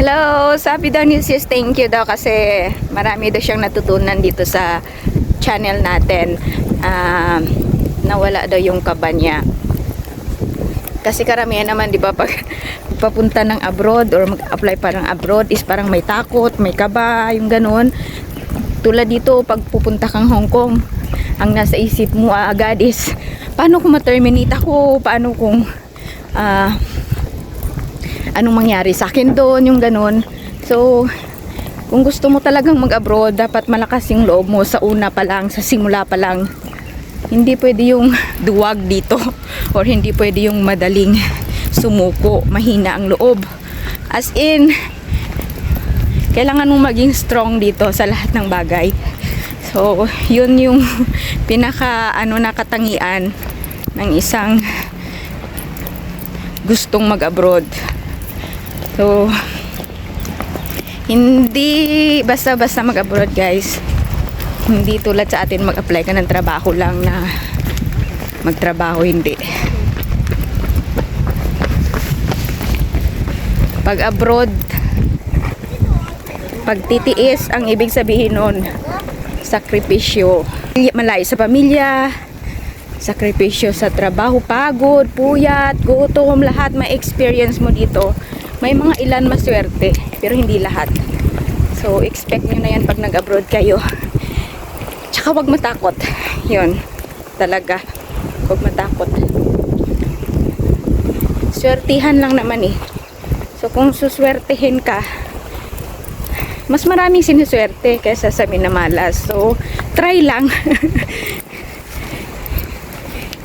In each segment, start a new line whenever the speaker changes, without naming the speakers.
Hello! Sabi daw ni Sis, thank you daw kasi marami daw siyang natutunan dito sa channel natin. Nawala daw yung kaba niya. Kasi karamihan naman, di ba, pag papunta ng abroad or mag-apply parang abroad is parang may takot, may kaba, yung ganun. Tulad dito, pag pupunta kang Hong Kong, ang nasa isip mo agad is, paano kung ma-terminate ako? Paano kung anong mangyari sa akin doon, yung ganun. So, kung gusto mo talagang mag-abroad, dapat malakas yung loob mo sa una pa lang, sa simula pa lang. Hindi pwede yung duwag dito or hindi pwede yung madaling sumuko, mahina ang loob. As in, kailangan mong maging strong dito sa lahat ng bagay. So, yun yung pinaka nakatangian ng isang gustong mag-abroad. So, hindi basta-basta mag-abroad, guys. Hindi tulad sa atin mag-apply ka ng trabaho lang na magtrabaho, hindi. Pag abroad, pagtitiis, ang ibig sabihin nun, sakripisyo. Malayo sa pamilya, sakripisyo sa trabaho, pagod, puyat, gutom, lahat may experience mo dito. May mga ilan maswerte, pero hindi lahat. So, expect nyo na yan pag nag-abroad kayo. Tsaka wag matakot. Yun, talaga. Wag matakot. Swertihan lang naman eh. So, kung suswertehin ka, mas maraming sinuswerte kaysa sa minamalas. So, try lang.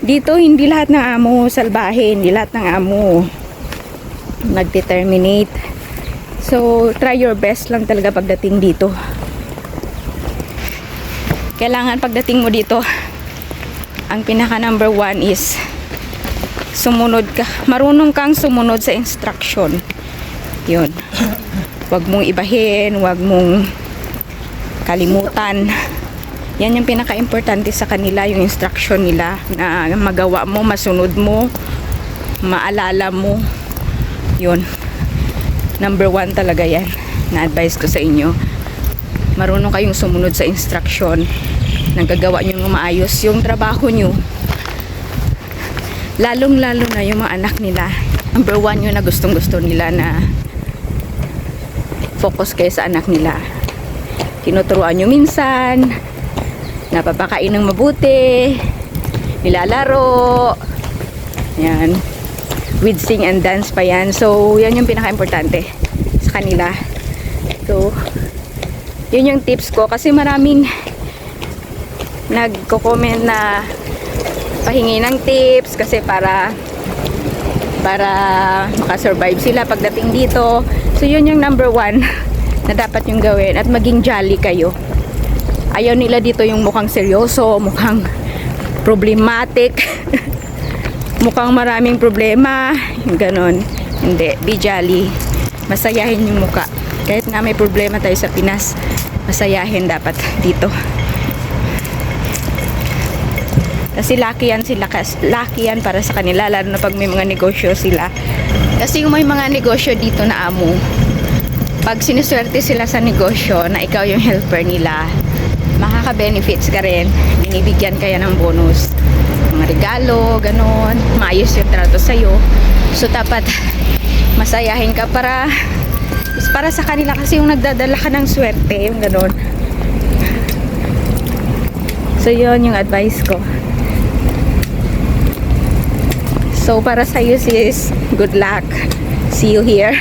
Dito, hindi lahat ng amo salbahe, hindi lahat ng amo nag-determinate. So, try your best lang talaga pagdating dito. Kailangan pagdating mo dito, ang pinaka number 1 is sumunod ka. Marunong kang sumunod sa instruction. Yun. Huwag mong ibahin, huwag mong kalimutan. Yan yung pinaka-importante sa kanila, yung instruction nila na magawa mo, masunod mo, maalala mo. Yun. Number 1 talaga yan na advice ko sa inyo. Marunong kayong sumunod sa instruction. Nagagawa nyo ng maayos yung trabaho nyo. Lalong-lalo na yung mga anak nila. Number 1 yun na gustong-gusto nila na focus kayo sa anak nila. Tinuturuan nyo minsan, napapakain ng mabuti, nilalaro, yan, with sing and dance pa yan. So, yan yung pinaka-importante sa kanila. So, yun yung tips ko. Kasi maraming nagko-comment na pahingi ng tips kasi para makasurvive sila pagdating dito. So, yun yung number 1 na dapat yung gawin. At maging jolly kayo. Ayaw nila dito yung mukhang seryoso, mukhang problematic, mukhang maraming problema, yung ganon. Hindi, be jolly. Masayahin yung mukha. Kahit na may problema tayo sa Pinas, masayahin dapat dito. Kasi lucky yan sila, lucky yan para sa kanila, lalo na pag may mga negosyo sila. Kasi yung may mga negosyo dito na amo, pag sinuswerte sila sa negosyo na ikaw yung helper nila, makaka-benefits ka rin, binibigyan kaya ng bonus, mga regalo, ganon, maayos yung trato sa'yo. So dapat masayahin ka para sa kanila, kasi yung nagdadala ka ng swerte, yung ganon. So yun yung advice ko. So para sa'yo sis, good luck. See you here.